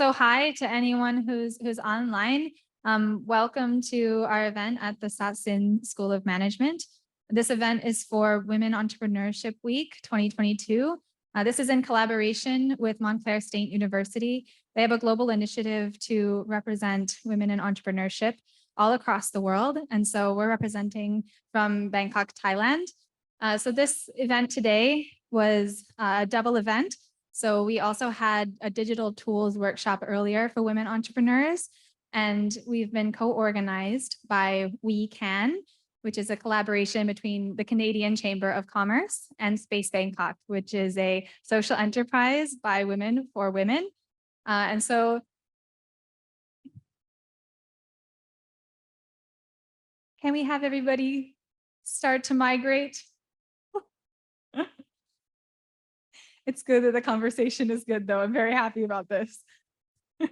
Also, hi to anyone who's online. Welcome to our event at the Satsin School of Management. This event is for Women Entrepreneurship Week 2022. This is in collaboration with Montclair State University. They have a global initiative to represent women in entrepreneurship all across the world. And so we're representing from Bangkok, Thailand. So this event today was a double event. So we also had a digital tools workshop earlier for women entrepreneurs, and we've been co-organized by We Can, which is a collaboration between the Canadian Chamber of Commerce and Space Bangkok, which is a social enterprise by women for women. And so can we have everybody start to migrate? It's good that the conversation is good, though. I'm very happy about this. And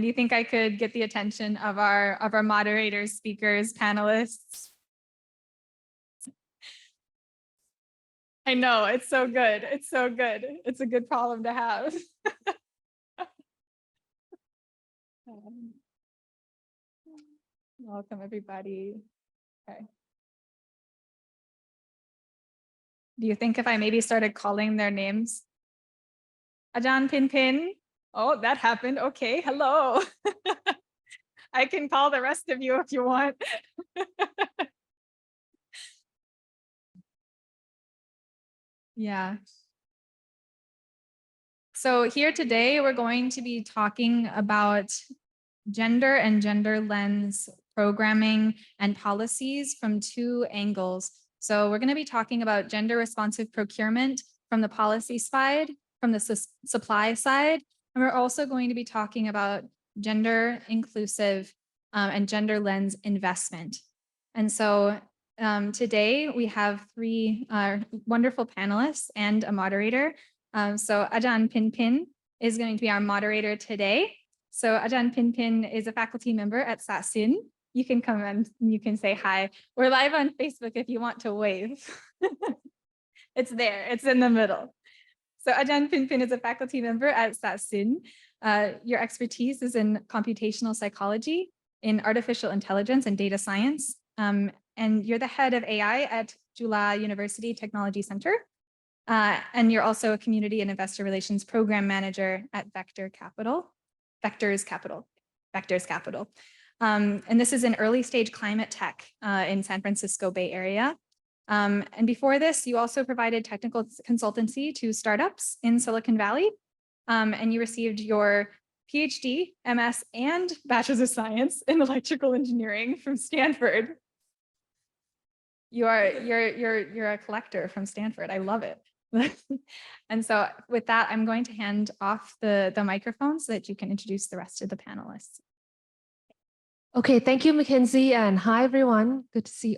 do you think I could get the attention of our moderators, speakers, panelists? I know, it's so good. It's so good. It's a good problem to have. Welcome, everybody. Okay. Do you think if I maybe started calling their names? Ajahn Pin Pin. Oh, that happened. Okay, hello. I can call the rest of you if you want. Yeah. So here today, we're going to be talking about gender and gender lens programming and policies from two angles. So we're going to be talking about gender responsive procurement from the policy side, from the supply side. And we're also going to be talking about gender inclusive and gender lens investment. And so today we have three wonderful panelists and a moderator. So Ajahn Pin Pin is going to be our moderator today. So Ajahn Pin Pin is a faculty member at Satsin. You can come and you can say hi. We're live on Facebook if you want to wave. It's there, it's in the middle. So Ajahn Pin Pin is a faculty member at Satsin. Your expertise is in computational psychology, in artificial intelligence and data science. And you're the head of AI at Jula University Technology Center. And you're also a community and investor relations program manager at Vectors Capital. And this is an early stage climate tech in San Francisco Bay Area. And before this, you also provided technical consultancy to startups in Silicon Valley. And you received your PhD, MS, and Bachelor's of Science in Electrical Engineering from Stanford. You're a collector from Stanford. I love it. And so with that, I'm going to hand off the microphone so that you can introduce the rest of the panelists. Okay, thank you, Mackenzie, and hi, everyone. Good to see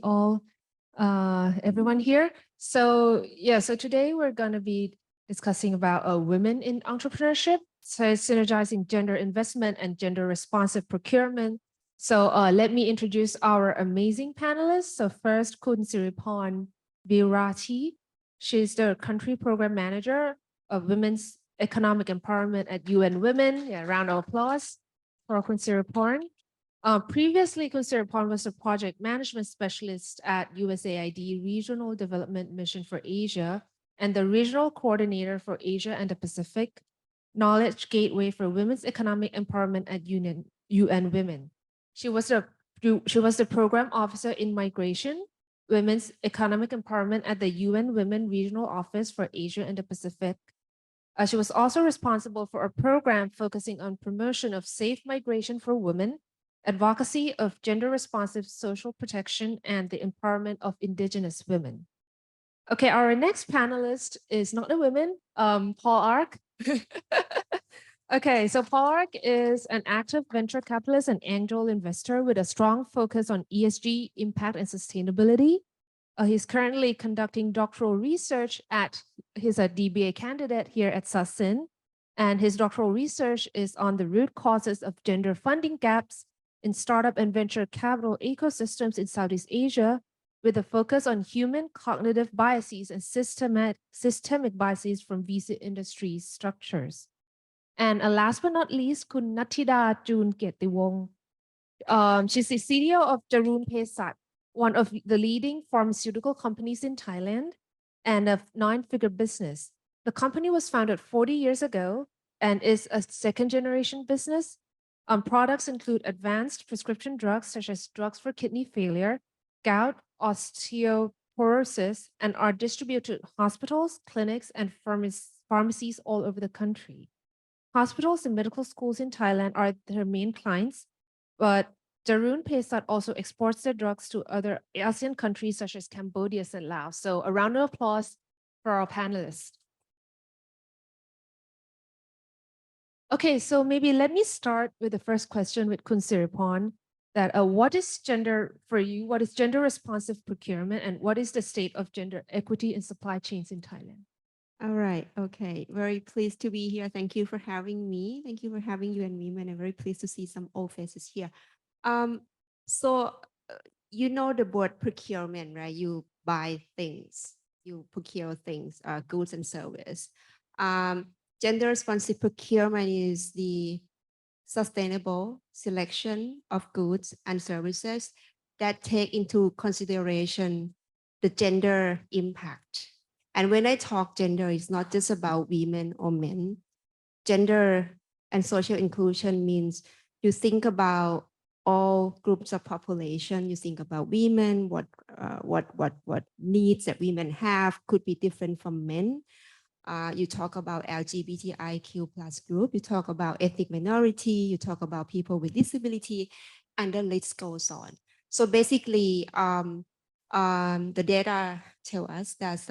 everyone here. So today we're going to be discussing about women in entrepreneurship, so synergizing gender investment and gender responsive procurement. So let me introduce our amazing panelists. So first, Khun Siriporn Virati. She's the country program manager of women's economic empowerment at UN Women. Yeah, round of applause for Khun Siriporn. Previously, Khun Siriporn was a project management specialist at USAID Regional Development Mission for Asia and the regional coordinator for Asia and the Pacific Knowledge Gateway for Women's Economic Empowerment at UN Women. She was the program officer in migration, women's economic empowerment at the UN Women Regional Office for Asia and the Pacific. She was also responsible for a program focusing on promotion of safe migration for women, advocacy of gender responsive social protection, and the empowerment of indigenous women. Okay, our next panelist is not a woman, Paul Ark. Okay, so Paul Ark is an active venture capitalist and angel investor with a strong focus on ESG, impact, and sustainability. He's currently conducting doctoral research he's a DBA candidate here at Satsin, and his doctoral research is on the root causes of gender funding gaps in startup and venture capital ecosystems in Southeast Asia, with a focus on human cognitive biases and systemic biases from VC industry structures. And last but not least, Kun Nathida Jun Kietiwong. She's the CEO of Jarun Pesat, one of the leading pharmaceutical companies in Thailand and a 9-figure business. The company was founded 40 years ago and is a second-generation business. Products include advanced prescription drugs such as drugs for kidney failure, gout, osteoporosis, and are distributed to hospitals, clinics, and pharmacies all over the country. Hospitals and medical schools in Thailand are their main clients, but Darun Pesat also exports their drugs to other ASEAN countries such as Cambodia and Laos. So a round of applause for our panelists. Okay, so maybe let me start with the first question with Kun Siripon, that what is gender for you? What is gender responsive procurement, and what is the state of gender equity in supply chains in Thailand? All right. Okay. Very pleased to be here. Thank you for having me. Thank you for having you and Women. I'm very pleased to see some old faces here. So you know the word procurement, right? You buy things, you procure things, goods and service. Gender responsive procurement is the sustainable selection of goods and services that take into consideration the gender impact. And when I talk gender, it's not just about women or men. Gender and social inclusion means you think about all groups of population. You think about women, what needs that women have could be different from men. You talk about LGBTIQ plus group. You talk about ethnic minority. You talk about people with disability, and the list goes on. So basically, the data tell us that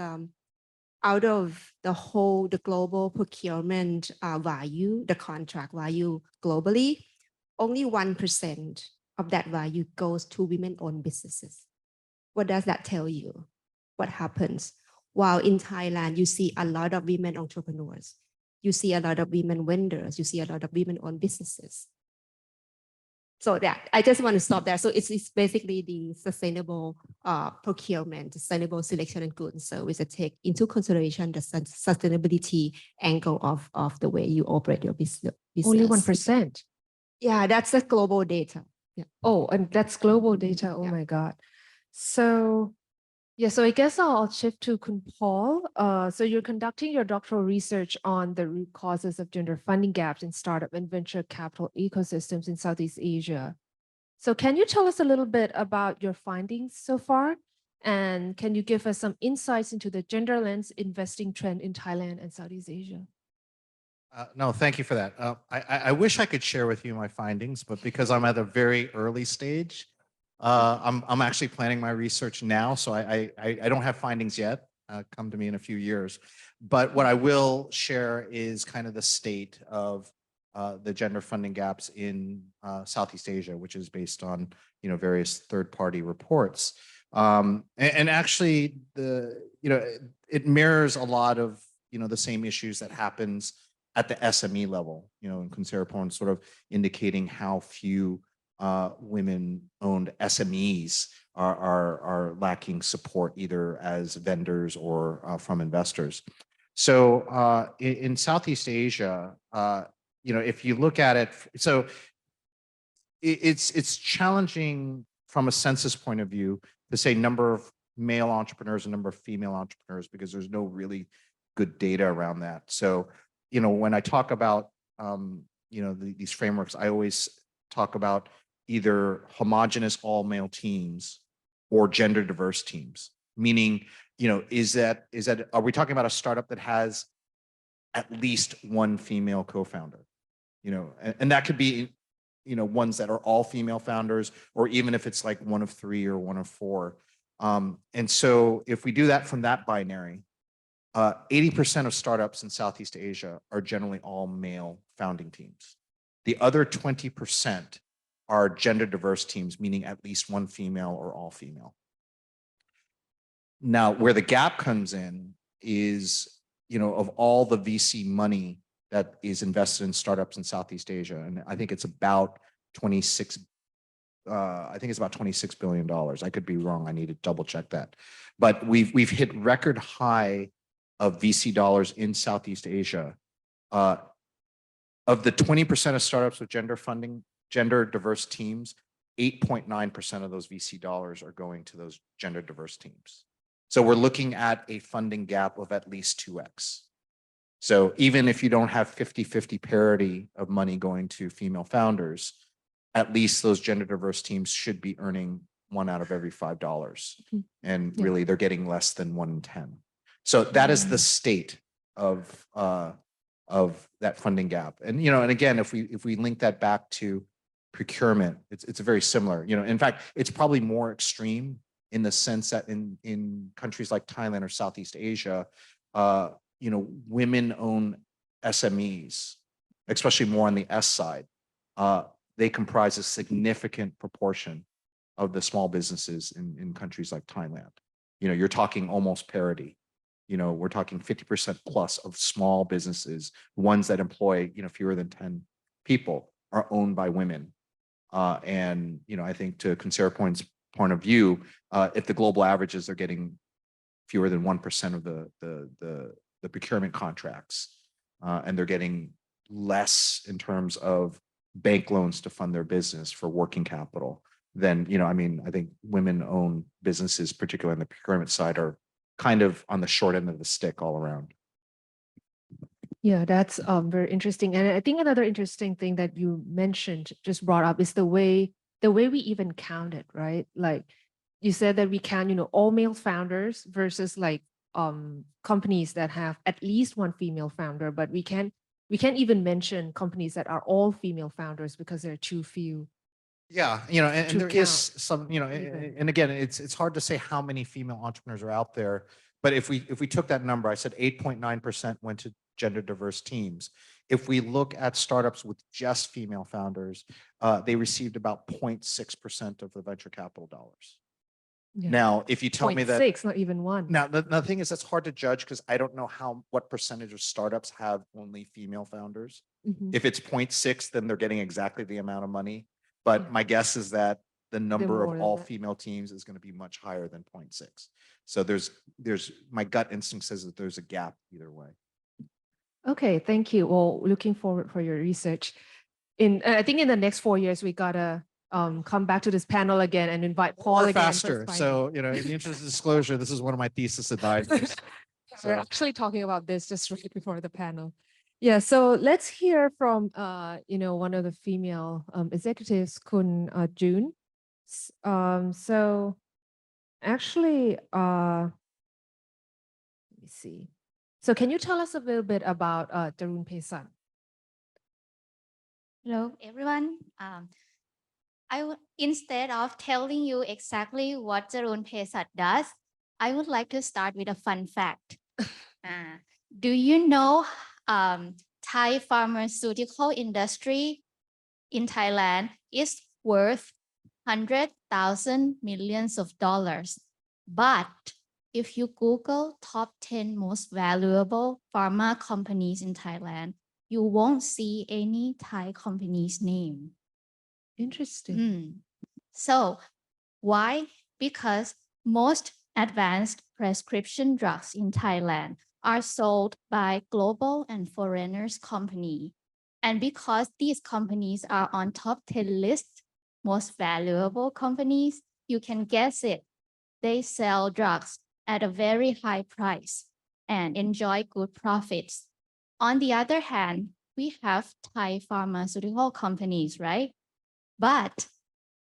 out of the global procurement value, the contract value globally, only 1% of that value goes to women-owned businesses. What does that tell you? What happens? While in Thailand, you see a lot of women entrepreneurs, you see a lot of women vendors, you see a lot of women-owned businesses. So that I just want to stop there. So it's basically the sustainable procurement, sustainable selection and goods and service that take into consideration the sustainability angle of the way you operate your business. Only 1%. Yeah, that's the global data. Yeah. Oh, and that's global data. Oh my God. So yeah, so I guess I'll shift to Kun Paul. So you're conducting your doctoral research on the root causes of gender funding gaps in startup and venture capital ecosystems in Southeast Asia. So can you tell us a little bit about your findings so far? And can you give us some insights into the gender lens investing trend in Thailand and Southeast Asia? No, thank you for that. I wish I could share with you my findings, but because I'm at a very early stage, I'm actually planning my research now, so I don't have findings yet. Come to me in a few years. But what I will share is kind of the state of the gender funding gaps in Southeast Asia, which is based on various third-party reports. And actually, it mirrors a lot of the same issues that happens at the SME level. And Kun Siripon sort of indicating how few women-owned SMEs are lacking support either as vendors or from investors. So in Southeast Asia, if you look at it, so it's challenging from a census point of view to say number of male entrepreneurs and number of female entrepreneurs because there's no really good data around that. So when I talk about these frameworks, I always talk about either homogenous all male teams or gender diverse teams, meaning, are we talking about a startup that has at least one female co-founder, and that could be, ones that are all female founders, or even if it's like one of 3 or one of 4. And so if we do that from that binary, 80% of startups in Southeast Asia are generally all male founding teams. The other 20% are gender diverse teams, meaning at least one female or all female. Now, where the gap comes in is, of all the VC money that is invested in startups in Southeast Asia, and I think it's about $26 I think it's about $26 billion. I could be wrong. I need to double check that. But we've hit record high of VC dollars in Southeast Asia. Of the 20% of startups with gender diverse teams, 8.9% of those VC dollars are going to those gender diverse teams. So we're looking at a funding gap of at least 2x. So even if you don't have 50-50 parity of money going to female founders, at least those gender diverse teams should be earning $1 out of every $5. And Yeah. really they're getting less than 1 in 10. So that is the state of that funding gap. And, and again, if we link that back to procurement, it's very similar. In fact, it's probably more extreme in the sense that in countries like Thailand or Southeast Asia, women-owned SMEs, especially more on the S side, they comprise a significant proportion of the small businesses in countries like Thailand. You're talking almost parity. We're talking 50% plus of small businesses, ones that employ, fewer than 10 people, are owned by women. And, I think to Consera Point's point of view, if the global averages are getting fewer than 1% of the procurement contracts, and they're getting less in terms of bank loans to fund their business for working capital, then, I think women-owned businesses, particularly on the procurement side, are kind of on the short end of the stick all around. Yeah, that's very interesting. And I think another interesting thing that you mentioned, just brought up, is the way we even count it, right? Like you said that we count, all male founders versus like companies that have at least one female founder, but we can't even mention companies that are all female founders because there are too few. Yeah, and there is some, even. and again, it's hard to say how many female entrepreneurs are out there, but if we took that number, I said 8.9% went to gender diverse teams. If we look at startups with just female founders, they received about 0.6% of the venture capital dollars. Yeah. Now, if you tell me that 0.6, not even one. now the thing is, that's hard to judge because I don't know what percentage of startups have only female founders. Mhm. If it's 0.6, then they're getting exactly the amount of money. But Yeah. my guess is that the number more of than all that. female teams is going to be much higher than 0.6. So there's my gut instinct says that there's a gap either way. Okay, thank you. Well, looking forward for your research. I think in the next 4 years, we gotta come back to this panel again and invite Paul Or again. for faster. his So, in the interest of disclosure, this is one of my thesis advisors. We're actually talking about this just right before the panel. Yeah, so let's hear from one of the female executives, Kun June. So actually, let me see. So can you tell us a little bit about Tarun Pesan? Hello, everyone. Instead of telling you exactly what Jarun Pesat does, I would like to start with a fun fact. Do you know Thai pharmaceutical industry in Thailand is worth 100,000 millions of dollars. But if you Google top 10 most valuable pharma companies in Thailand, you won't see any Thai company's name. Interesting. So why? Because most advanced prescription drugs in Thailand are sold by global and foreigners company. And because these companies are on top 10 list, most valuable companies, you can guess it. They sell drugs at a very high price and enjoy good profits. On the other hand, we have Thai pharmaceutical companies, right? But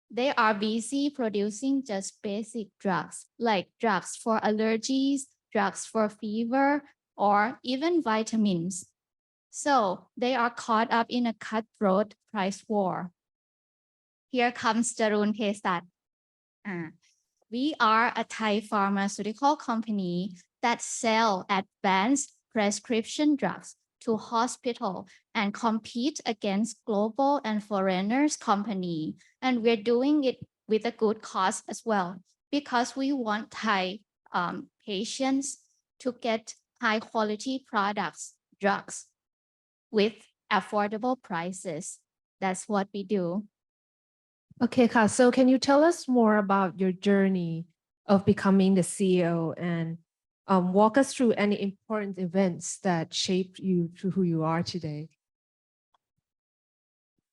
they are busy producing just basic drugs, like drugs for allergies, drugs for fever, or even vitamins. So they are caught up in a cutthroat price war. Here comes Jarun Pesat. We are a Thai pharmaceutical company that sell advanced prescription drugs to hospital and compete against global and foreigners company. And we're doing it with a good cause as well, because we want Thai patients to get high quality products, drugs with affordable prices. That's what we do. Okay, Ka, so can you tell us more about your journey of becoming the CEO and walk us through any important events that shaped you to who you are today?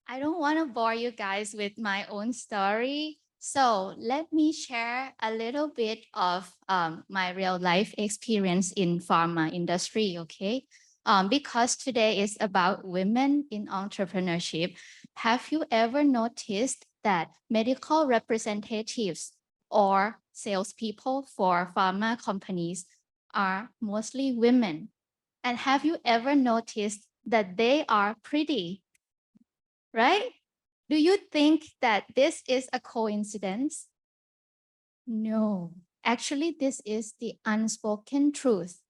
I don't want to bore you guys with my own story. So let me share a little bit of my real life experience in pharma industry, okay? Because today is about women in entrepreneurship. Have you ever noticed that medical representatives or salespeople for pharma companies are mostly women? And have you ever noticed that they are pretty, right? Do you think that this is a coincidence? No, actually, this is the unspoken truth.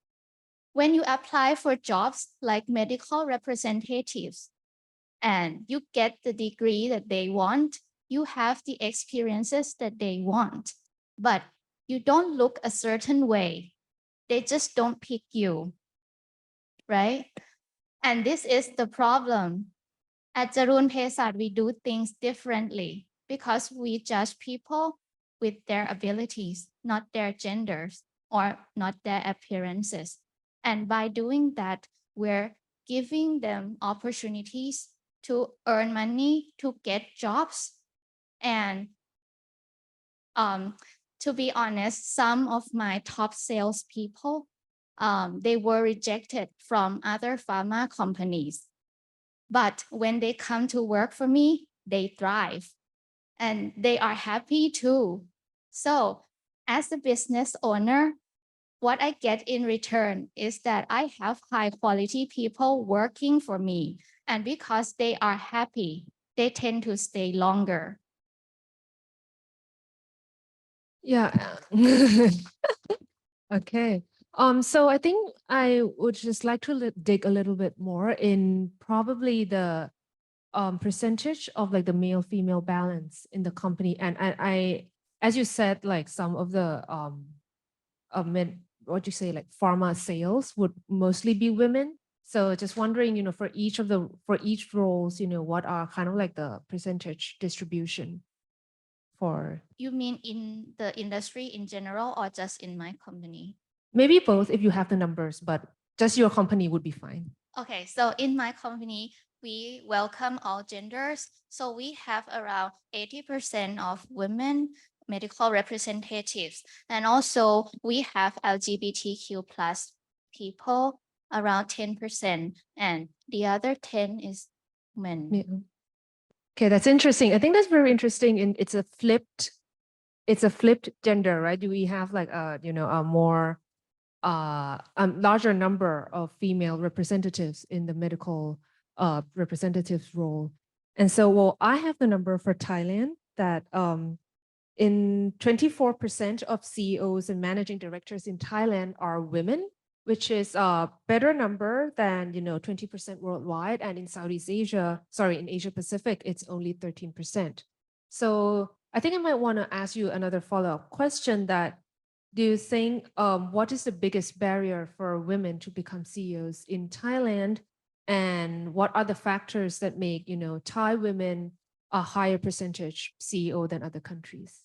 When you apply for jobs like medical representatives and you get the degree that they want, you have the experiences that they want, but you don't look a certain way. They just don't pick you, right? And this is the problem. At Jarun Pesat, we do things differently because we judge people with their abilities, not their genders or not their appearances. And by doing that, we're giving them opportunities to earn money, to get jobs. And to be honest, some of my top salespeople, they were rejected from other pharma companies. But when they come to work for me, they thrive and they are happy too. So, as a business owner, what I get in return is that I have high quality people working for me. And because they are happy, they tend to stay longer. Yeah. Okay. So I think I would just like to dig a little bit more in probably the percentage of like the male female balance in the company. And I as you said, like some of the men, what you say, like pharma sales would mostly be women. So just wondering, for each roles, what are kind of like the percentage distribution for You mean in the industry in general or just in my company? maybe both if you have the numbers, but just your company would be fine. Okay, so in my company, we welcome all genders. So we have around 80% of women medical representatives. And also we have LGBTQ plus people around 10%. And the other 10 is men. Yeah. Okay, that's interesting. I think that's very interesting. And it's a flipped gender, right? Do we have like a more larger number of female representatives in the medical representatives role? And so, well, I have the number for Thailand that in 24% of CEOs and managing directors in Thailand are women, which is a better number than 20% worldwide. And in in Asia Pacific, it's only 13%. So I think I might want to ask you another follow-up question that do you think what is the biggest barrier for women to become CEOs in Thailand? And what are the factors that make, Thai women a higher percentage CEO than other countries?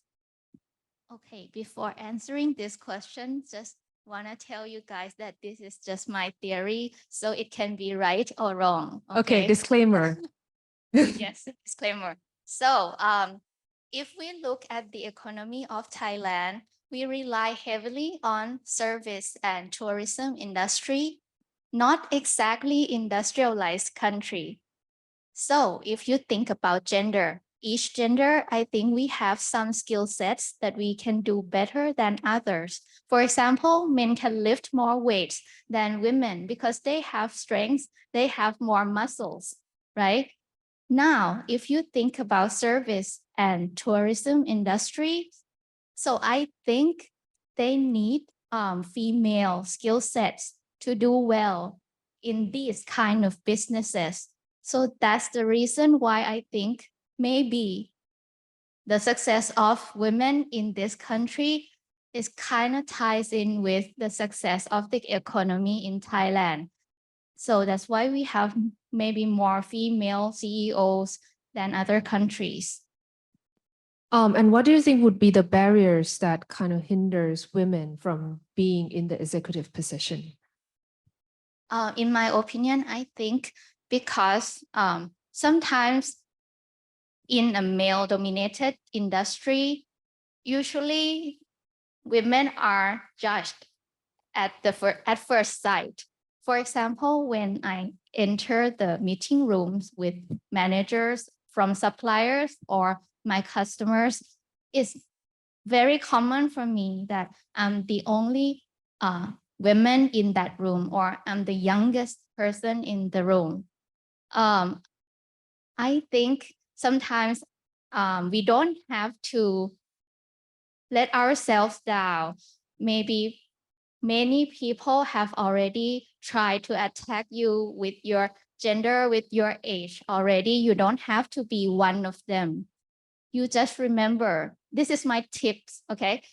Okay, before answering this question, just want to tell you guys that this is just my theory, so it can be right or wrong. Okay, disclaimer. Yes, disclaimer. So, if we look at the economy of Thailand, we rely heavily on service and tourism industry, not exactly industrialized country. So if you think about gender, each gender, I think we have some skill sets that we can do better than others. For example, men can lift more weights than women because they have strengths, they have more muscles, right? Now, if you think about service and tourism industry, so I think they need female skill sets to do well in these kind of businesses. So that's the reason why I think maybe the success of women in this country is kind of ties in with the success of the economy in Thailand. So that's why we have maybe more female CEOs than other countries. And what do you think would be the barriers that kind of hinders women from being in the executive position? In my opinion, I think because sometimes in a male-dominated industry, usually women are judged at at first sight. For example, when I enter the meeting rooms with managers from suppliers or my customers, it's very common for me that I'm the only woman in that room, or I'm the youngest person in the room. I think sometimes we don't have to let ourselves down. Maybe many people have already tried to attack you with your gender, with your age already. You don't have to be one of them. You just remember, this is my tips, okay?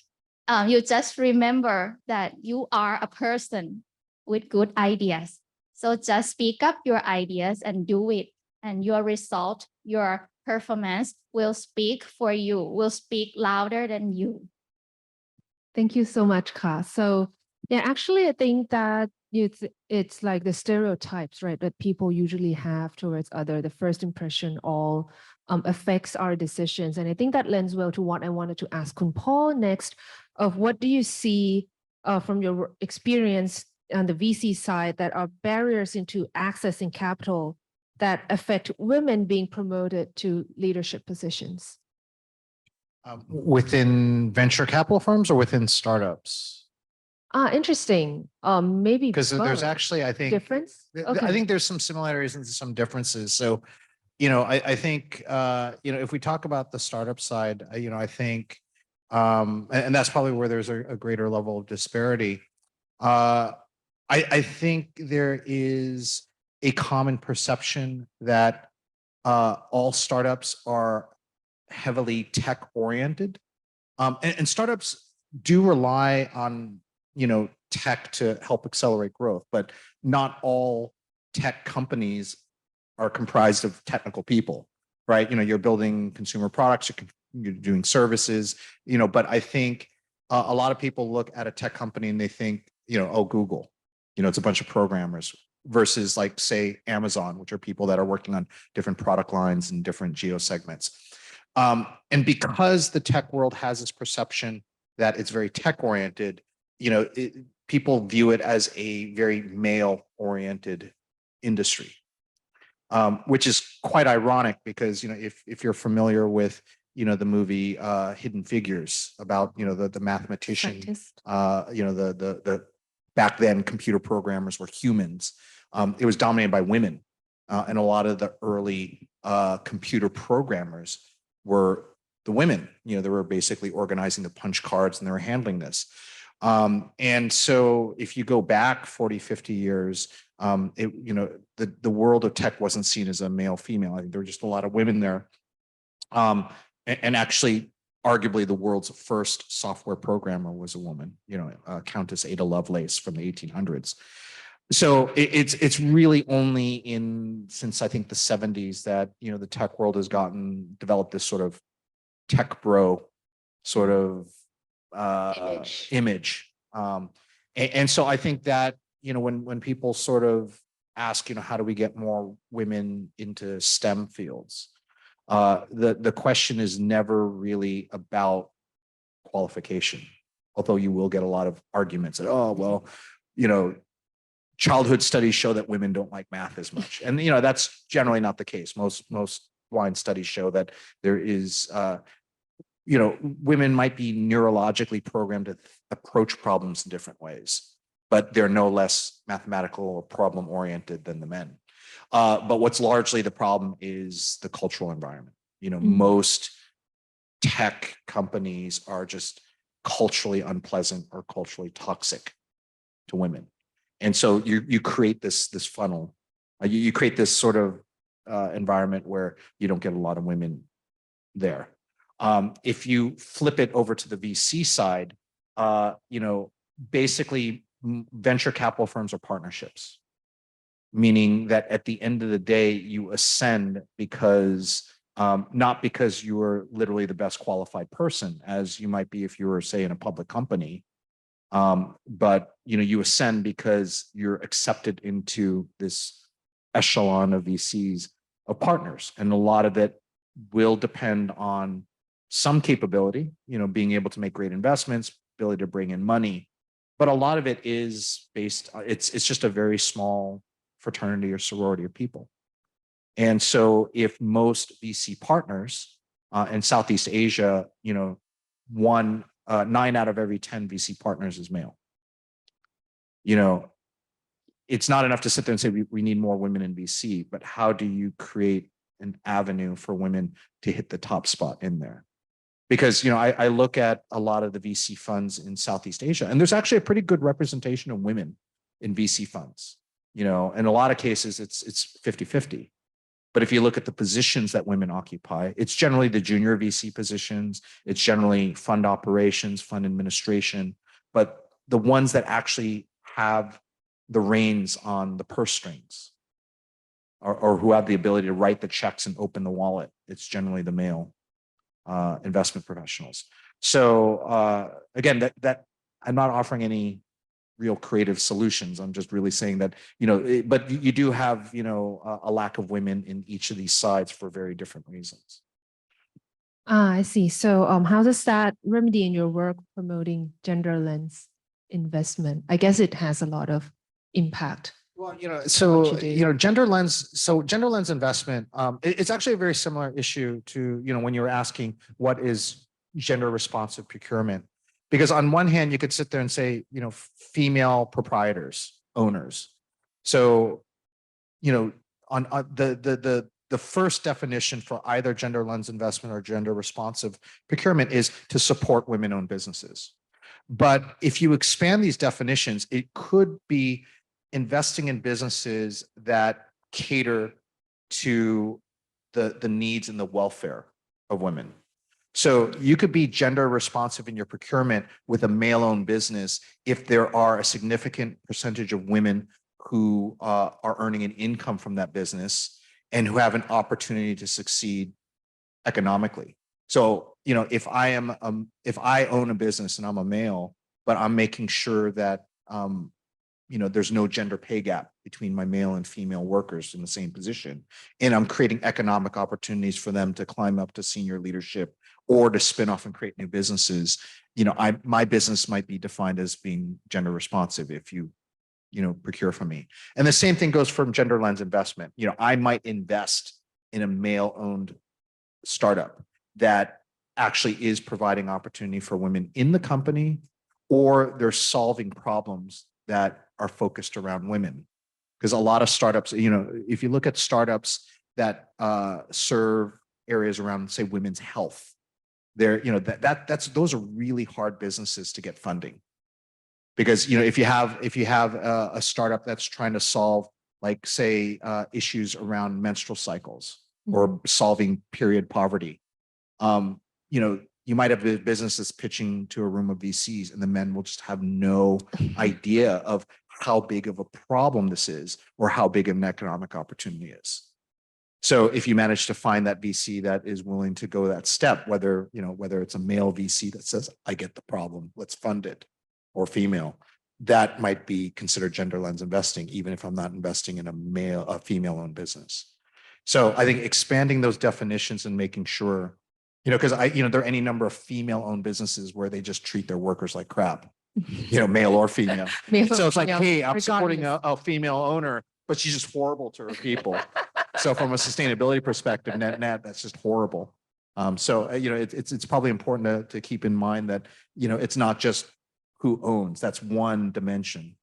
You just remember that you are a person with good ideas. So just speak up your ideas and do it. And your result, your performance will speak for you, will speak louder than you. Thank you so much, Ka. So yeah, actually, I think that it's like the stereotypes, right, that people usually have towards other. The first impression all affects our decisions, and I think that lends well to what I wanted to ask Kun Paul next. Of what do you see from your experience on the VC side that are barriers into accessing capital that affect women being promoted to leadership positions? Within venture capital firms or within startups? Interesting. Maybe Because there's both. actually, I think, Difference? Okay. I think there's some similarities and some differences. So, I think, if we talk about the startup side, I think, and that's probably where there's a greater level of disparity. I think there is a common perception that all startups are heavily tech oriented. And startups do rely on, tech to help accelerate growth, but not all tech companies are comprised of technical people, right? You're building consumer products, you're doing services, but I think a lot of people look at a tech company and they think, oh, Google, it's a bunch of programmers versus like, say, Amazon, which are people that are working on different product lines and different geo segments. And because the tech world has this perception that it's very tech oriented, people view it as a very male oriented industry, which is quite ironic because, if you're familiar with, the movie Hidden Figures about, the mathematician, Scientist. the back then computer programmers were humans. It was dominated by women. And a lot of the early computer programmers were the women. They were basically organizing the punch cards and they were handling this. And so if you go back 40, 50 years, the world of tech wasn't seen as a male female. I think there were just a lot of women there. And actually, arguably the world's first software programmer was a woman, Countess Ada Lovelace from the 1800s. So it's really only since I think the 70s that, the tech world has developed this sort of tech bro sort of image. And so I think that, when people sort of ask, how do we get more women into STEM fields? The question is never really about qualification, although you will get a lot of arguments that, oh, well, childhood studies show that women don't like math as much. And, that's generally not the case. Most blind studies show that there is, women might be neurologically programmed to approach problems in different ways, but they're no less mathematical or problem oriented than the men. But what's largely the problem is the cultural environment. Most tech companies are just culturally unpleasant or culturally toxic to women. And so you create this funnel, you create this sort of environment where you don't get a lot of women there. If you flip it over to the VC side, basically venture capital firms are partnerships, meaning that at the end of the day, you ascend because Not because you were literally the best qualified person, as you might be if you were, say, in a public company, but you ascend because you're accepted into this echelon of VCs of partners, and a lot of it will depend on some capability, being able to make great investments, ability to bring in money, but a lot of it is based. It's just a very small fraternity or sorority of people. And so if most VC partners in Southeast Asia, 9 out of every 10 VC partners is male. It's not enough to sit there and say we need more women in VC, but how do you create an avenue for women to hit the top spot in there? Because I look at a lot of the VC funds in Southeast Asia, and there's actually a pretty good representation of women in VC funds. In a lot of cases, it's 50-50. But if you look at the positions that women occupy, it's generally the junior VC positions. It's generally fund operations, fund administration. But the ones that actually have the reins on the purse strings or who have the ability to write the checks and open the wallet, it's generally the male investment professionals. So again, that I'm not offering any real creative solutions. I'm just really saying that, but you do have, a lack of women in each of these sides for very different reasons. I see. So how does that remedy in your work promoting gender lens investment? I guess it has a lot of impact. Well, so, gender lens investment, it's actually a very similar issue to, when you're asking what is gender responsive procurement. Because on one hand, you could sit there and say, female proprietors, owners. So, on the first definition for either gender lens investment or gender responsive procurement is to support women-owned businesses. But if you expand these definitions, it could be investing in businesses that cater to the needs and the welfare of women. So you could be gender responsive in your procurement with a male-owned business if there are a significant percentage of women who are earning an income from that business and who have an opportunity to succeed economically. So, if I own a business and I'm a male, but I'm making sure that there's no gender pay gap between my male and female workers in the same position, and I'm creating economic opportunities for them to climb up to senior leadership or to spin off and create new businesses, my business might be defined as being gender responsive if you procure from me. And the same thing goes from gender lens investment. I might invest in a male-owned startup that actually is providing opportunity for women in the company, or they're solving problems that are focused around women. Because a lot of startups, if you look at startups that serve areas around, say, women's health, those are really hard businesses to get funding. Because if you have a startup that's trying to solve, like, say, issues around menstrual cycles or solving period poverty, you might have a business that's pitching to a room of VCs, and the men will just have no idea of how big of a problem this is or how big of an economic opportunity is. So if you manage to find that VC that is willing to go that step, whether it's a male VC that says, I get the problem, let's fund it, or female, that might be considered gender lens investing, even if I'm not investing in a female-owned business. So I think expanding those definitions and making sure, because there are any number of female-owned businesses where they just treat their workers like crap, male or female. So it's like, hey, I'm supporting a female owner, but she's just horrible to her people. So from a sustainability perspective, net, that's just horrible. So it's probably important to keep in mind that it's not just who owns. That's one dimension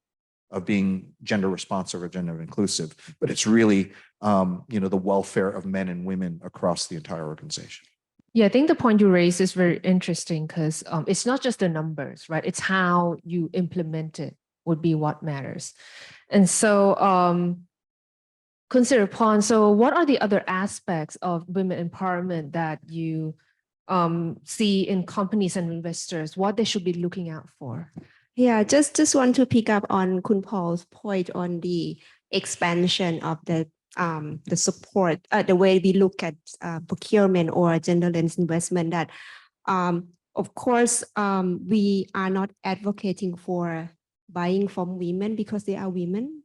of being gender responsive or gender inclusive, but it's really the welfare of men and women across the entire organization. Yeah, I think the point you raise is very interesting because it's not just the numbers, right? It's how you implement it would be what matters. And so consider upon, so what are the other aspects of women empowerment that you see in companies and investors, what they should be looking out for? Yeah, just want to pick up on Kun Paul's point on the expansion of the the support, the way we look at procurement or gender lens investment. That of course we are not advocating for buying from women because they are women,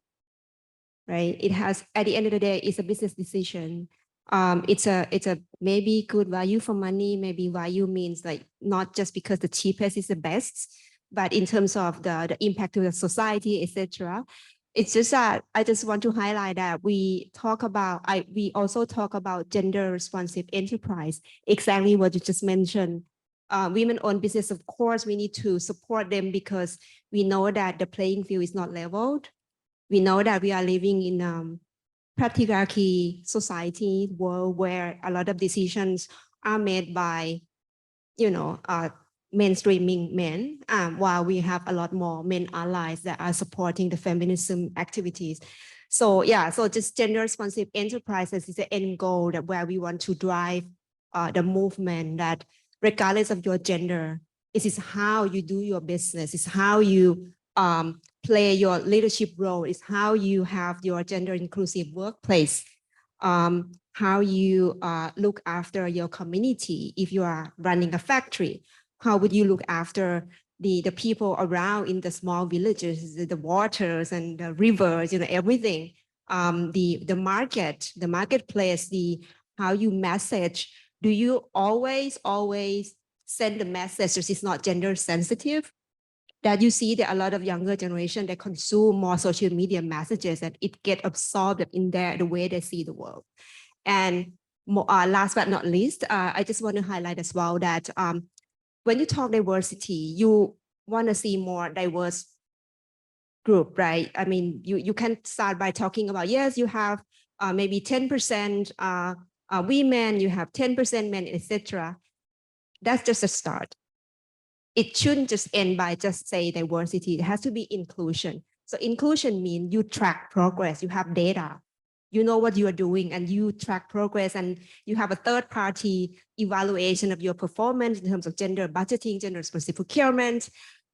right? It has, at the end of the day, it's a business decision. It's a maybe good value for money. Maybe value means like not just because the cheapest is the best, but in terms of the impact to the society, etc. It's just that I just want to highlight that we also talk about gender responsive enterprise, exactly what you just mentioned. Women-owned business, of course, we need to support them because we know that the playing field is not leveled. We know that we are living in patriarchy society world where a lot of decisions are made by, mainstreaming men, while we have a lot more men allies that are supporting the feminism activities. So yeah, so just gender responsive enterprises is the end goal that where we want to drive the movement that regardless of your gender, it is how you do your business, it's how you play your leadership role, is how you have your gender inclusive workplace, how you look after your community. If you are running a factory, how would you look after the people around in the small villages, the waters and the rivers, everything, the marketplace, how you message. Do you always send the message that is not gender sensitive? That you see that a lot of younger generation, they consume more social media messages and it get absorbed in the way they see the world. And last but not least, I just want to highlight as well that when you talk diversity, you want to see more diverse group, right? I mean, you can start by talking about, yes, you have maybe 10% women, you have 10% men, etc. That's just a start. It shouldn't just end by just say diversity. It has to be inclusion. So inclusion means you track progress, you have data, you know what you are doing and you track progress, and you have a third party evaluation of your performance in terms of gender budgeting, gender specific procurement,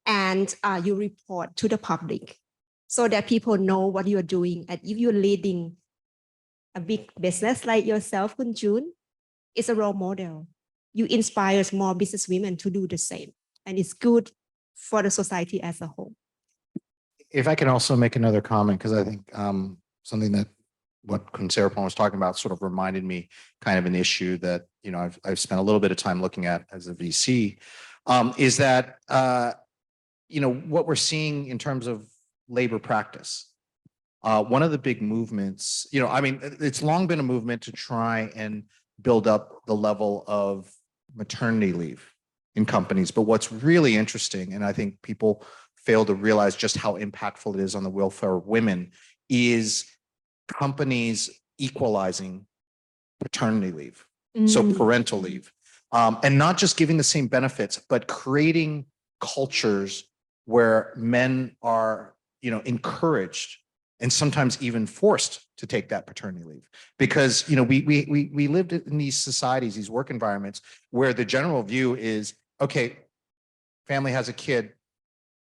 and you report to the public so that people know what you are doing. And if you're leading a big business like yourself, Kun Jun, it's a role model. You inspire more business women to do the same. And it's good for the society as a whole. If I can also make another comment, because I think something that what Kun Sarapong was talking about sort of reminded me kind of an issue that, I've spent a little bit of time looking at as a VC, is that, what we're seeing in terms of labor practice. One of the big movements, it's long been a movement to try and build up the level of maternity leave in companies. But what's really interesting, and I think people fail to realize just how impactful it is on the welfare of women, is companies equalizing paternity leave, so parental leave, and not just giving the same benefits, but creating cultures where men are, encouraged and sometimes even forced to take that paternity leave. Because, we lived in these societies, these work environments where the general view is, okay, family has a kid,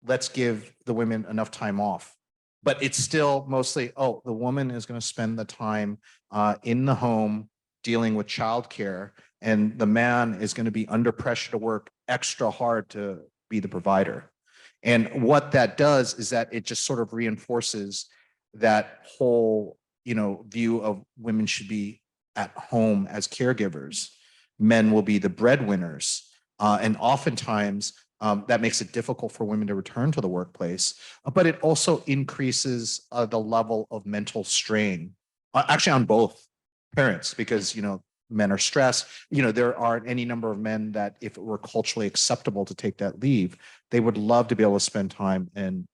let's give the women enough time off. But it's still mostly, the woman is going to spend the time in the home dealing with childcare, and the man is going to be under pressure to work extra hard to be the provider. And what that does is that it just sort of reinforces that whole, view of women should be at home as caregivers. Men will be the breadwinners. And oftentimes that makes it difficult for women to return to the workplace, but it also increases the level of mental strain, actually on both parents, because, men are stressed. There are any number of men that if it were culturally acceptable to take that leave, they would love to be able to spend time and,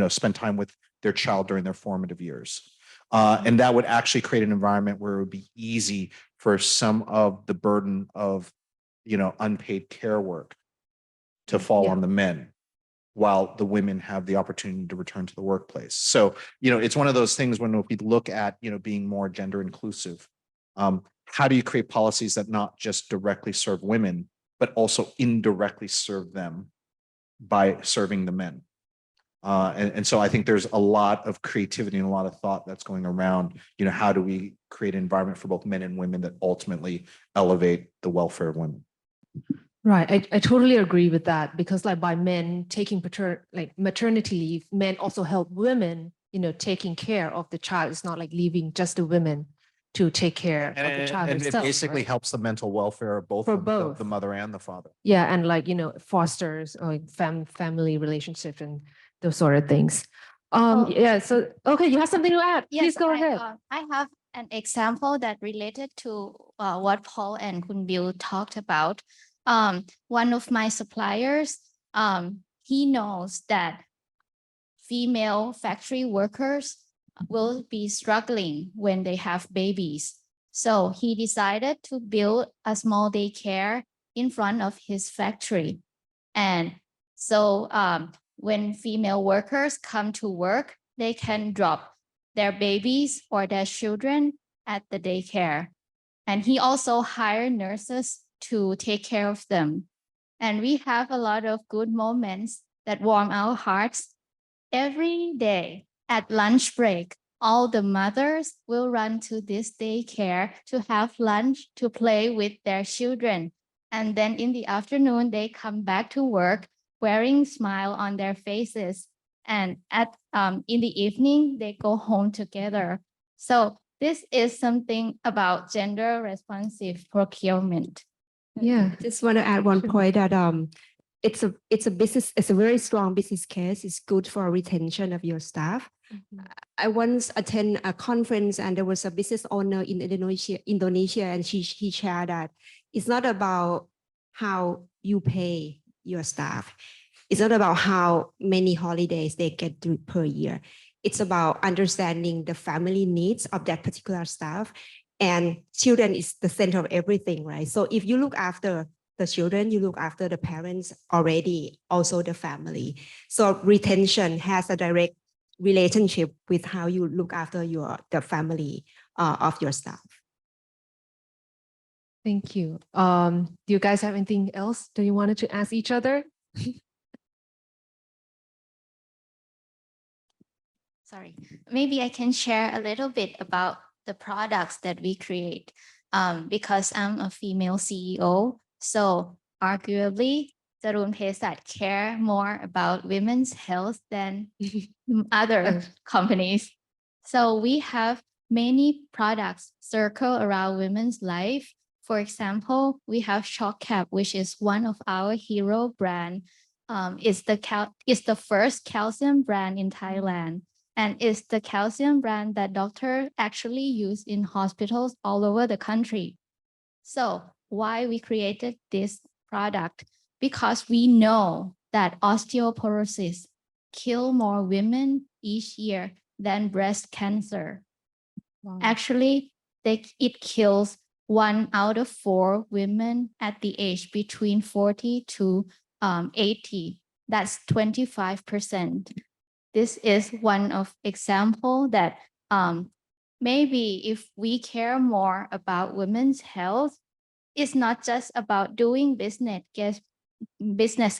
spend time with their child during their formative years. And that would actually create an environment where it would be easy for some of the burden of, unpaid care work to fall on the men, while the women have the opportunity to return to the workplace. So, it's one of those things when we look at, being more gender inclusive, how do you create policies that not just directly serve women, but also indirectly serve them by serving the men? And so I think there's a lot of creativity and a lot of thought that's going around, how do we create an environment for both men and women that ultimately elevate the welfare of women? Right. I totally agree with that because like by men taking maternity leave, men also help women, taking care of the child. It's not like leaving just the women to take care of the child And it herself, basically right? helps the mental welfare of both For of both. the mother and the father. Yeah, and like, fosters like family relationships and those sort of things. Oh. Yeah, so okay, you have something to add. Please go ahead. I have an example that related to what Paul and Kun Bill talked about. One of my suppliers, he knows that female factory workers will be struggling when they have babies. So he decided to build a small daycare in front of his factory. And so when female workers come to work, they can drop their babies or their children at the daycare. And he also hired nurses to take care of them. And we have a lot of good moments that warm our hearts. Every day at lunch break, all the mothers will run to this daycare to have lunch, to play with their children. And then in the afternoon, they come back to work wearing smile on their faces. And in the evening, they go home together. So this is something about gender responsive procurement. Yeah. I just want to add one point that it's a very strong business case. It's good for retention of your staff. I once attend a conference and there was a business owner in Indonesia, and he shared that it's not about how you pay your staff. It's not about how many holidays they get per year. It's about understanding the family needs of that particular staff, and children is the center of everything, right? So if you look after the children, you look after the parents already, also the family. So retention has a direct relationship with how you look after the family of your staff. Thank you. Do you guys have anything else that you wanted to ask each other? Sorry, maybe I can share a little bit about the products that we create. Because I'm a female CEO, so arguably, Tarun Pesat care more about women's health than other companies. So we have many products circle around women's life. For example, we have Shock Cap, which is one of our hero brand. It's the first calcium brand in Thailand. And it's the calcium brand that doctors actually use in hospitals all over the country. So why we created this product? Because we know that osteoporosis kill more women each year than breast cancer. Wow. Actually, it kills 1 out of 4 women at the age between 40 to 80. That's 25%. This is one of example that maybe if we care more about women's health, it's not just about doing business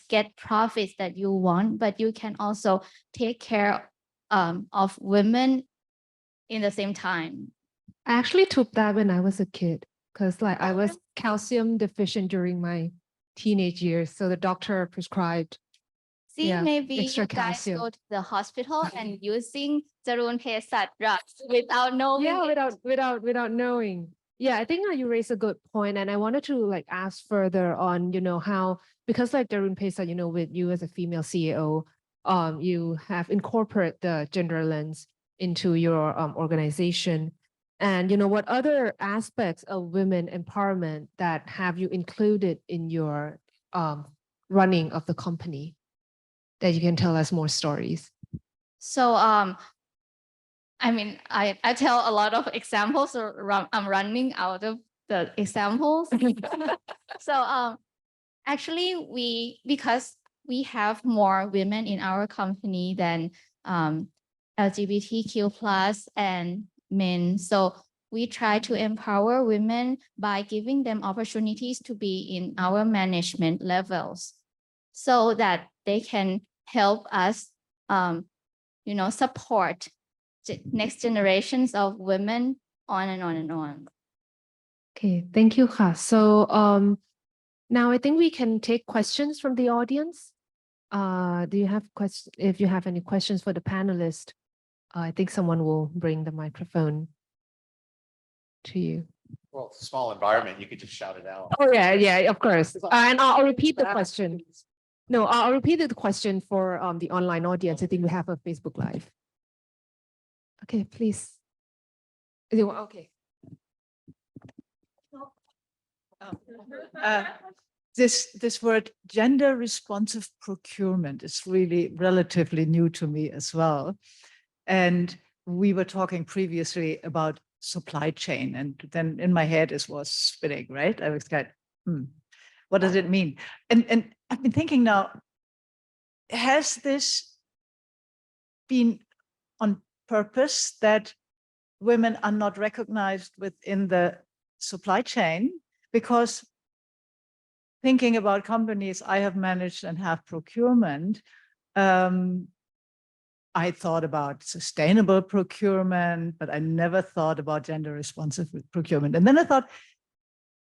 get profits that you want, but you can also take care of women in the same time. I actually took that when I was a kid because like I was calcium deficient during my teenage years. So the doctor prescribed. See, Yeah, maybe extra you guys calcium. go to the hospital and using Tarun Pesat drugs without knowing Yeah, it. without knowing. Yeah, I think you raise a good point, and I wanted to like ask further on, how, because like Darun Pesa, with you as a female CEO, you have incorporated the gender lens into your organization, and what other aspects of women empowerment that have you included in your running of the company that you can tell us more stories. So I mean, I tell a lot of examples, so I'm running out of the examples. So actually because we have more women in our company than LGBTQ plus and men. So we try to empower women by giving them opportunities to be in our management levels so that they can help us support next generations of women, on and on and on. Okay, thank you, Kha. So now I think we can take questions from the audience. Do you have questions? If you have any questions for the panelists, I think someone will bring the microphone to you. Well, it's a small environment, you could just shout it out. Oh yeah, of course. And I'll repeat the question. No, I'll repeat the question for the online audience. I think we have a Facebook Live. Okay, please. Okay. This word gender responsive procurement is really relatively new to me as well. And we were talking previously about supply chain, and then in my head it was spinning, right? I was like, what does it mean? And I've been thinking now, has this been on purpose that women are not recognized within the supply chain? Because thinking about companies I have managed and have procurement, I thought about sustainable procurement, but I never thought about gender responsive procurement. And then I thought,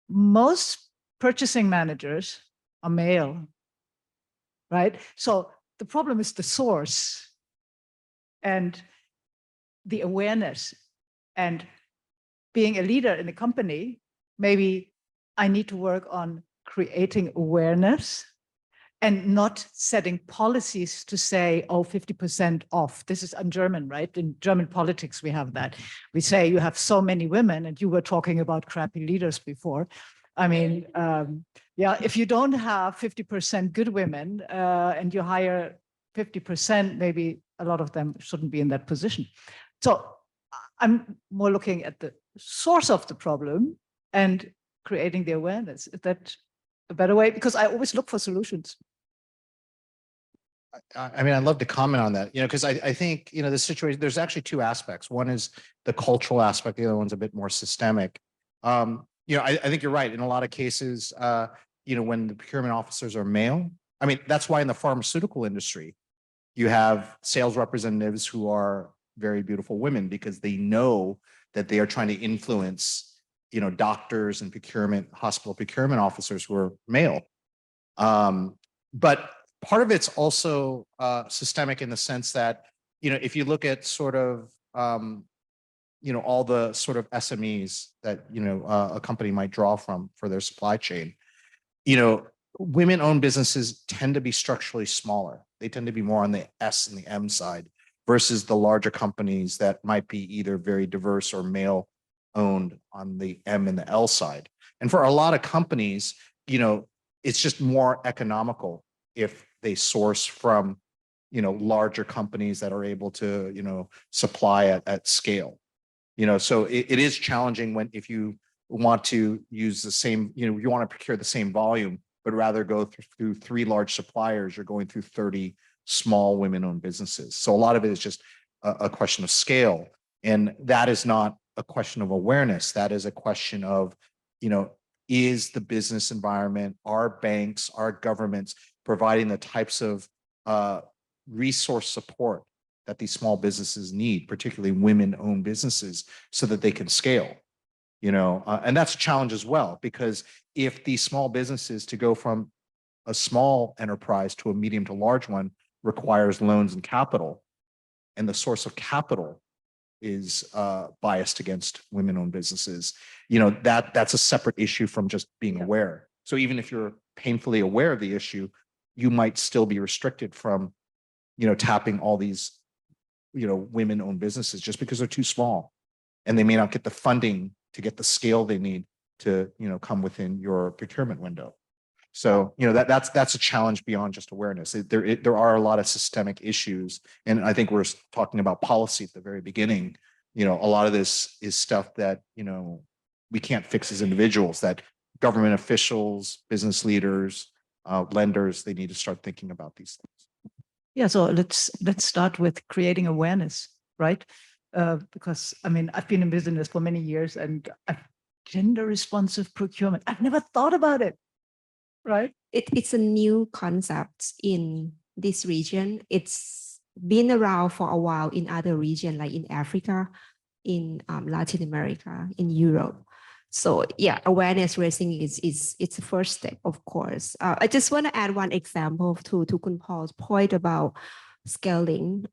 most purchasing managers are male, right? So the problem is the source and the awareness. And being a leader in a company, maybe I need to work on creating awareness and not setting policies to say, oh, 50% off. This is in German, right? In German politics, we have that. We say you have so many women, and you were talking about crappy leaders before. I mean, yeah, if you don't have 50% good women and you hire 50%, maybe a lot of them shouldn't be in that position. So I'm more looking at the source of the problem and creating the awareness. Is that a better way? Because I always look for solutions. I mean, I'd love to comment on that, because I think, the situation, there's actually two aspects. One is the cultural aspect. The other one's a bit more systemic. I think you're right. In a lot of cases, when the procurement officers are male, I mean, that's why in the pharmaceutical industry, you have sales representatives who are very beautiful women, because they know that they are trying to influence, doctors and hospital procurement officers who are male. But part of it's also systemic in the sense that, if you look at sort of, all the sort of SMEs that, a company might draw from for their supply chain, women-owned businesses tend to be structurally smaller. They tend to be more on the S and the M side versus the larger companies that might be either very diverse or male-owned on the M and the L side. And for a lot of companies, it's just more economical if they source from, larger companies that are able to, supply at scale. So it is challenging if you want to use the same, you want to procure the same volume, but rather go through 3 large suppliers, you're going through 30 small women-owned businesses. So a lot of it is just a question of scale. And that is not a question of awareness. That is a question of, is the business environment, our banks, our governments providing the types of resource support that these small businesses need, particularly women-owned businesses, so that they can scale. And that's a challenge as well, because if these small businesses, to go from a small enterprise to a medium to large one, requires loans and capital, and the source of capital is biased against women-owned businesses, that's a separate issue from just being aware. So even if you're painfully aware of the issue, you might still be restricted from, tapping all these, women-owned businesses just because they're too small, and they may not get the funding to get the scale they need to, come within your procurement window. So, that's a challenge beyond just awareness. There are a lot of systemic issues. And I think we're talking about policy at the very beginning. A lot of this is stuff that, we can't fix as individuals, that government officials, business leaders, lenders, they need to start thinking about these things. Yeah, so let's start with creating awareness, right? Because I mean, I've been in business for many years, and gender responsive procurement, I've never thought about it. Right. It's a new concept in this region. It's been around for a while in other regions like in Africa, in Latin America, in Europe. So yeah, awareness raising is it's the first step, of course. I just want to add one example to Kun Paul's point about scaling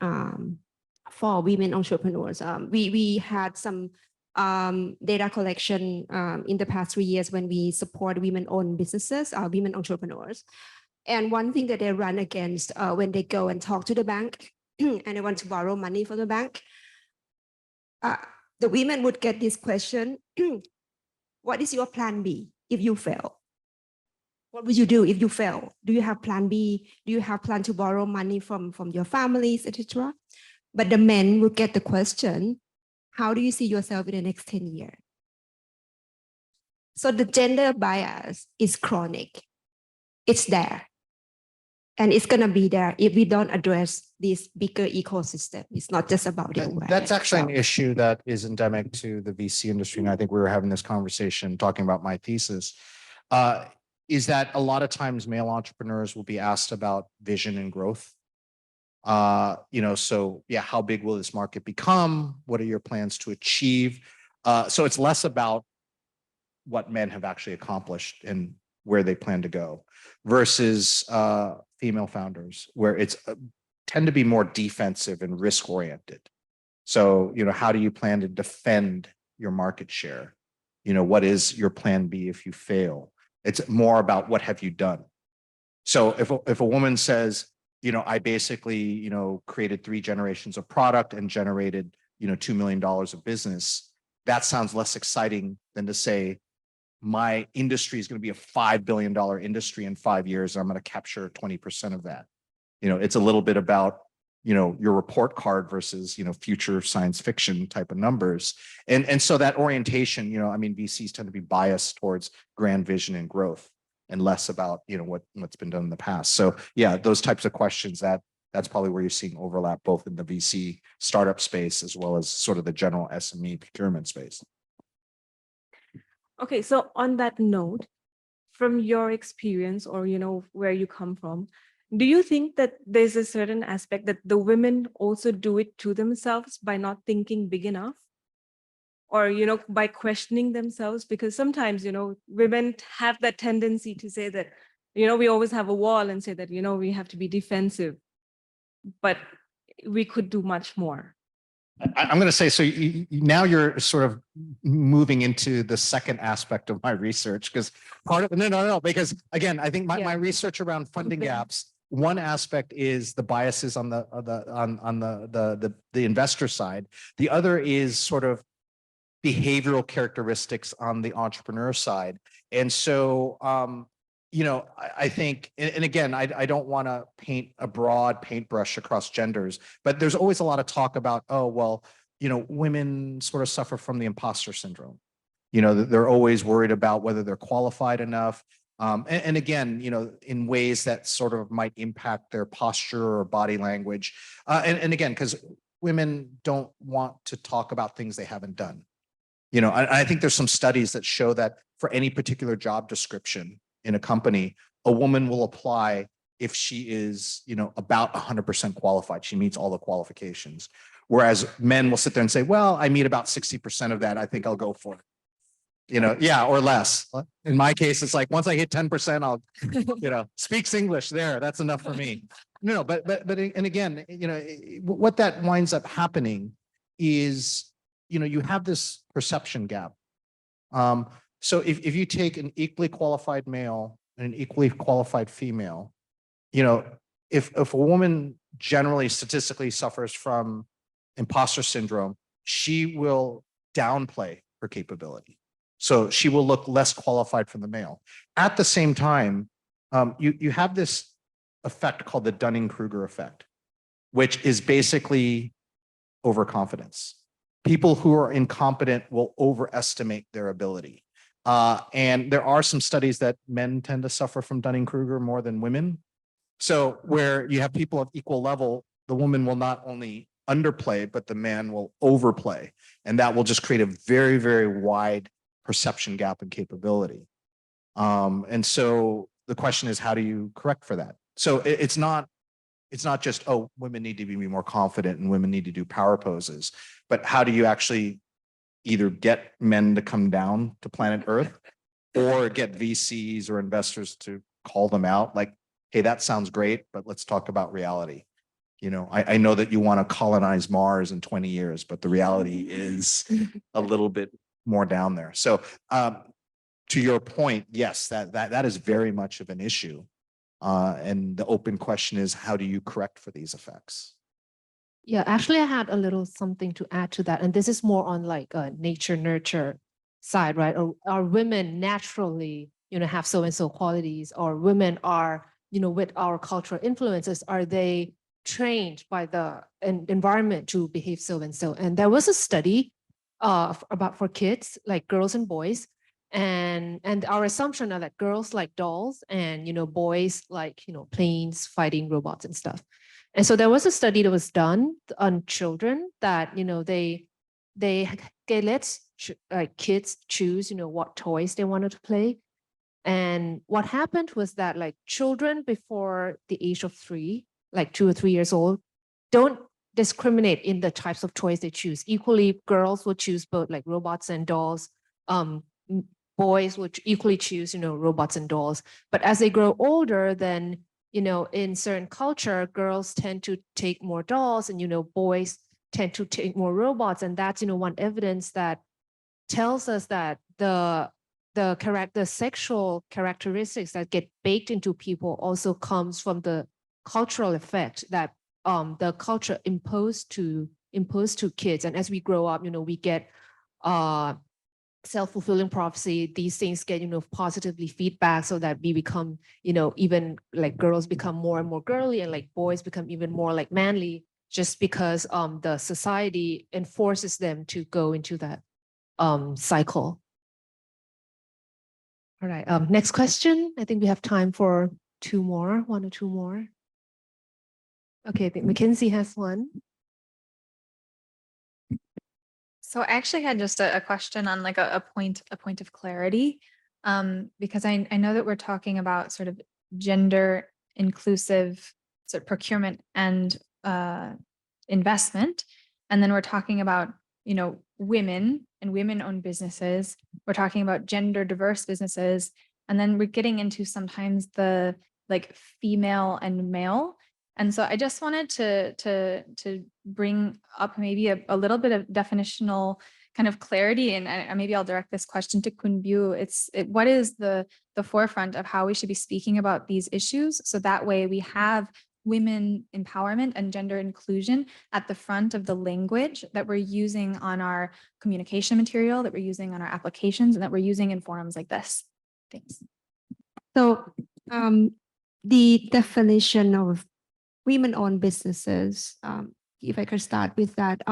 for women entrepreneurs. We had some data collection in the past 3 years when we support women-owned businesses, women entrepreneurs. And one thing that they run against when they go and talk to the bank and they want to borrow money from the bank, the women would get this question, what is your plan B if you fail? What would you do if you fail? Do you have plan B? Do you have plan to borrow money from your families, etc.? But the men will get the question, how do you see yourself in the next 10 years? So the gender bias is chronic. It's there. And it's going to be there if we don't address this bigger ecosystem. It's not just about the awareness. That's actually an So- issue that is endemic to the VC industry. And I think we were having this conversation talking about my thesis, is that a lot of times male entrepreneurs will be asked about vision and growth. So yeah, how big will this market become? What are your plans to achieve? So it's less about what men have actually accomplished and where they plan to go versus female founders, where it's tend to be more defensive and risk oriented. So, how do you plan to defend your market share? What is your plan B if you fail? It's more about what have you done? So if a woman says, I basically, created 3 generations of product and generated, $2 million of business, that sounds less exciting than to say, my industry is going to be a $5 billion industry in 5 years. And I'm going to capture 20% of that. It's a little bit about, your report card versus, future science fiction type of numbers. And so that orientation, VCs tend to be biased towards grand vision and growth and less about, what's been done in the past. So yeah, those types of questions that's probably where you're seeing overlap both in the VC startup space as well as sort of the general SME procurement space. Okay, so on that note, from your experience or where you come from, do you think that there's a certain aspect that the women also do it to themselves by not thinking big enough? Or by questioning themselves? Because sometimes women have that tendency to say that we always have a wall and say that we have to be defensive, but we could do much more. I'm going to say, so now you're sort of moving into the second aspect of my research, because part of no, because again, I think my research around funding gaps, one aspect is the biases on the investor side. The other is sort of behavioral characteristics on the entrepreneur side. And so, I think, and again, I don't want to paint a broad paintbrush across genders, but there's always a lot of talk about, oh, well, women sort of suffer from the imposter syndrome. They're always worried about whether they're qualified enough. And again, in ways that sort of might impact their posture or body language. And again, because women don't want to talk about things they haven't done. I think there's some studies that show that for any particular job description in a company, a woman will apply if she is, about 100% qualified. She meets all the qualifications. Whereas men will sit there and say, well, I meet about 60% of that. I think I'll go for it. Yeah, or less. In my case, it's like, once I hit 10%, I'll, speaks English there. That's enough for me. No, but, and again, what that winds up happening is, you have this perception gap. So if you take an equally qualified male and an equally qualified female, if a woman generally statistically suffers from imposter syndrome, she will downplay her capability. So she will look less qualified from the male. At the same time, you have this effect called the Dunning-Kruger effect, which is basically overconfidence. People who are incompetent will overestimate their ability. And there are some studies that men tend to suffer from Dunning-Kruger more than women. So where you have people of equal level, the woman will not only underplay, but the man will overplay. And that will just create a very, very wide perception gap in capability. And so the question is, how do you correct for that? So it's not, it's not just, oh, women need to be more confident and women need to do power poses, but how do you actually either get men to come down to planet Earth or get VCs or investors to call them out like, hey, that sounds great, but let's talk about reality. You know, I know that you want to colonize Mars in 20 years, but the reality is a little bit more down there. So to your point, yes, that is very much of an issue. And the open question is, how do you correct for these effects? Yeah, actually, I had a little something to add to that. And this is more on like a nature nurture side, right? Or are women naturally, have so-and-so qualities, or women are, with our cultural influences, are they trained by the environment to behave so-and-so? And there was a study about for kids, like girls and boys. And our assumption are that girls like dolls and, boys like, planes, fighting robots and stuff. And so there was a study that was done on children that, they let kids choose, what toys they wanted to play. And what happened was that like children before the age of 3, like 2 or 3 years old, don't discriminate in the types of toys they choose. Equally, girls would choose both like robots and dolls. Boys would equally choose, robots and dolls. But as they grow older, then in certain culture, girls tend to take more dolls and, boys tend to take more robots. And that's, one evidence that tells us that the sexual characteristics that get baked into people also comes from the cultural effect that the culture imposed to kids. And as we grow up, we get self-fulfilling prophecy. These things get, positively feedback so that we become, even like girls become more and more girly and like boys become even more like manly, just because the society enforces them to go into that cycle. All right, next question. I think we have time for 2 more, 1 or 2 more. Okay, I think Mackenzie has one. So I actually had just a question on like a point of clarity, because I know that we're talking about sort of gender inclusive sort of procurement and investment, and then we're talking about women and women-owned businesses. We're talking about gender diverse businesses, and then we're getting into sometimes the like female and male. And so I just wanted to bring up maybe a little bit of definitional kind of clarity, and maybe I'll direct this question to Kunbyu. What is the forefront of how we should be speaking about these issues, so that way we have women empowerment and gender inclusion at the front of the language that we're using on our communication material, that we're using on our applications, and that we're using in forums like this. Thanks. So the definition of women-owned businesses, if I could start with that,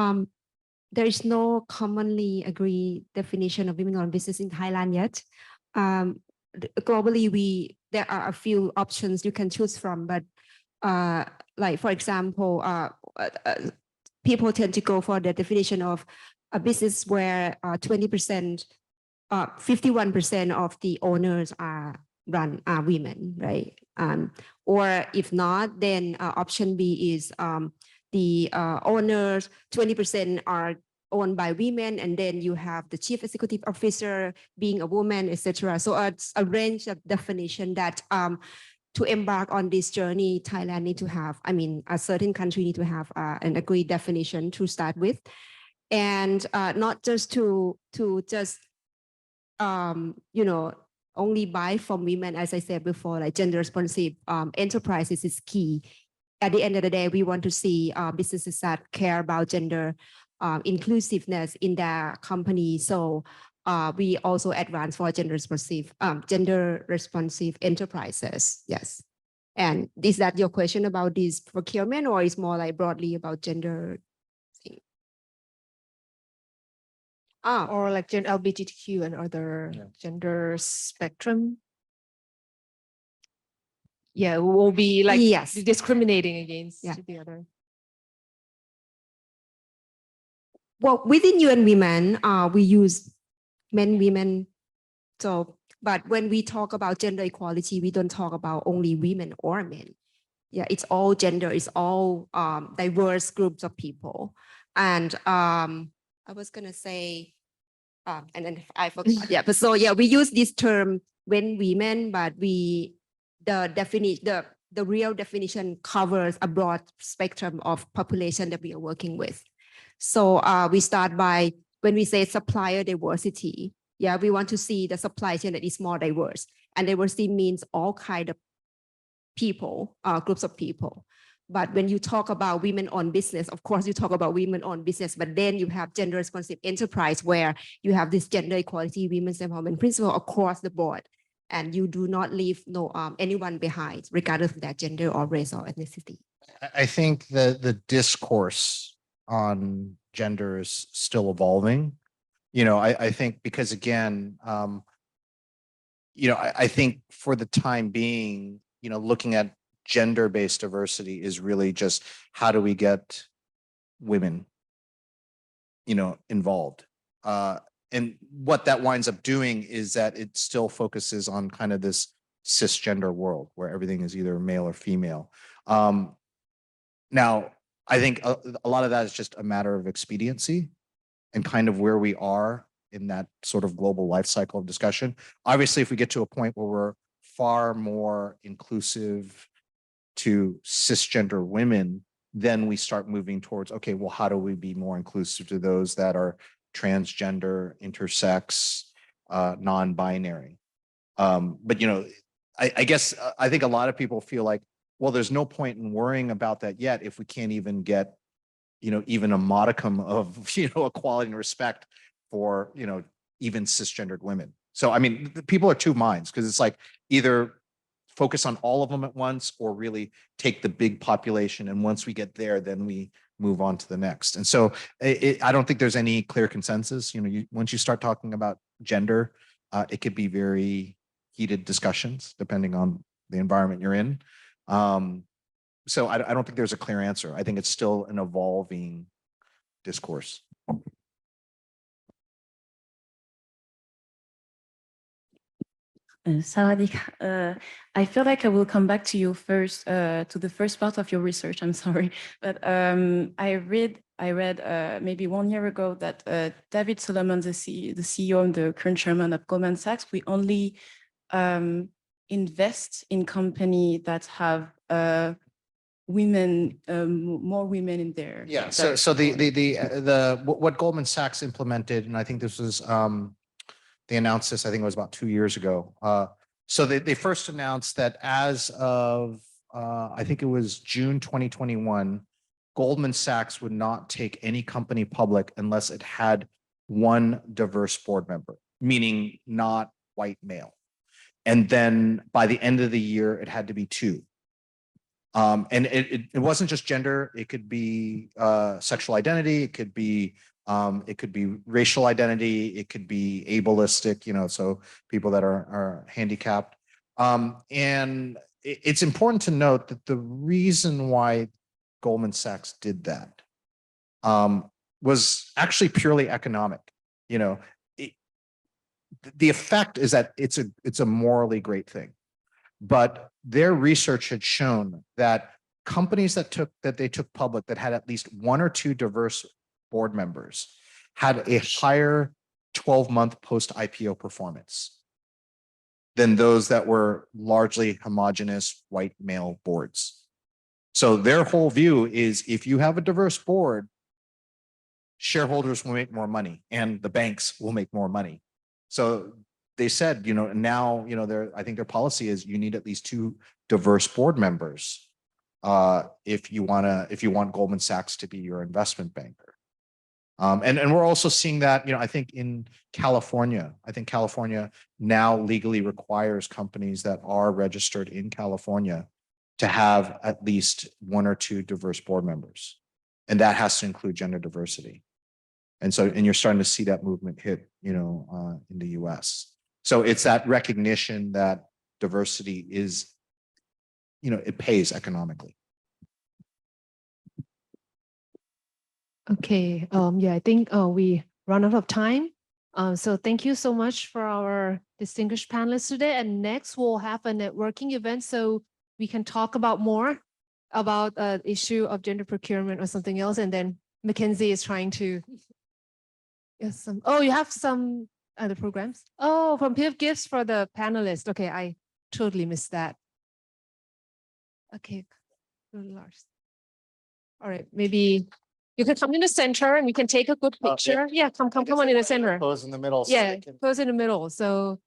there is no commonly agreed definition of women-owned business in Thailand yet. Globally, there are a few options you can choose from, but like for example, people tend to go for the definition of a business where 20%, 51% of the owners are women, right? Or if not, then option B is the owners, 20% are owned by women, and then you have the chief executive officer being a woman, etc. So it's a range of definition that to embark on this journey, Thailand need to have, a certain country need to have an agreed definition to start with. And not just to just, only buy from women, as I said before, like gender responsive enterprises is key. At the end of the day, we want to see businesses that care about gender inclusiveness in their company. So we also advance for gender responsive enterprises. Yes. And is that your question about this procurement, or is more like broadly about gender? Or like LGBTQ and other gender spectrum. Yeah, we will be like discriminating against the other. Well, within UN Women, we use men, women. So, but when we talk about gender equality, we don't talk about only women or men. Yeah, it's all gender, it's all diverse groups of people. And I was gonna say, and then I forgot. Yeah, but so yeah, we use this term when women, but the definition, the real definition covers a broad spectrum of population that we are working with. So we start by when we say supplier diversity. Yeah, we want to see the supply chain that is more diverse, and diversity means all kind of people, groups of people. But when you talk about women-owned business, of course, you talk about women-owned business, but then you have gender-responsive enterprise where you have this gender equality, women's empowerment principle across the board, and you do not leave anyone behind, regardless of their gender or race or ethnicity. I think the discourse on gender is still evolving. I think because again, I think for the time being, looking at gender-based diversity is really just how do we get women, involved. And what that winds up doing is that it still focuses on kind of this cisgender world where everything is either male or female. Now, I think a lot of that is just a matter of expediency and kind of where we are in that sort of global life cycle of discussion. Obviously, if we get to a point where we're far more inclusive to cisgender women, then we start moving towards, okay, well, how do we be more inclusive to those that are transgender, intersex, non-binary? But, I guess I think a lot of people feel like, well, there's no point in worrying about that yet if we can't even get, even a modicum of, equality and respect for, even cisgendered women. So, I mean, people are two minds because it's like either focus on all of them at once or really take the big population. And once we get there, then we move on to the next. And so I don't think there's any clear consensus. Once you start talking about gender, it could be very heated discussions depending on the environment you're in. So I don't think there's a clear answer. I think it's still an evolving discourse. Sawadee. I feel like I will come back to you first, to the first part of your research. I'm sorry, but I read maybe 1 year ago that David Solomon, the CEO and the current chairman of Goldman Sachs, we only invest in companies that have women, more women in there. Yeah. So what Goldman Sachs implemented, and I think this was they announced this, I think it was about 2 years ago. So they first announced that as of, I think it was June 2021, Goldman Sachs would not take any company public unless it had one diverse board member, meaning not white male. And then by the end of the year, it had to be two. And it wasn't just gender, it could be sexual identity, it could be racial identity, it could be ableistic, so people that are handicapped. And it's important to note that the reason why Goldman Sachs did that was actually purely economic. The effect is that it's a morally great thing. But their research had shown that companies that they took public that had at least one or two diverse board members had a higher 12-month post-IPO performance than those that were largely homogenous white male boards. So their whole view is if you have a diverse board, shareholders will make more money and the banks will make more money. So they said, now, I think their policy is you need at least two diverse board members if you want Goldman Sachs to be your investment banker. And we're also seeing that, I think in California, now legally requires companies that are registered in California to have at least one or two diverse board members. And that has to include gender diversity. And you're starting to see that movement hit, in the US. So it's that recognition that diversity is, it pays economically. Okay. Yeah, I think we run out of time. So thank you so much for our distinguished panelists today. And next we'll have a networking event so we can talk about more about issue of gender procurement or something else, and then Mackenzie is trying to. Yes, oh, you have some other programs? Oh, from PIF gifts for the panelists. Okay, I totally missed that. Okay, Lars. All right, maybe you can come in the center and we can take a good Oh, yeah. picture. Yeah, come on in the center. Pose in the middle. so Yeah, they can- pose in the middle. So,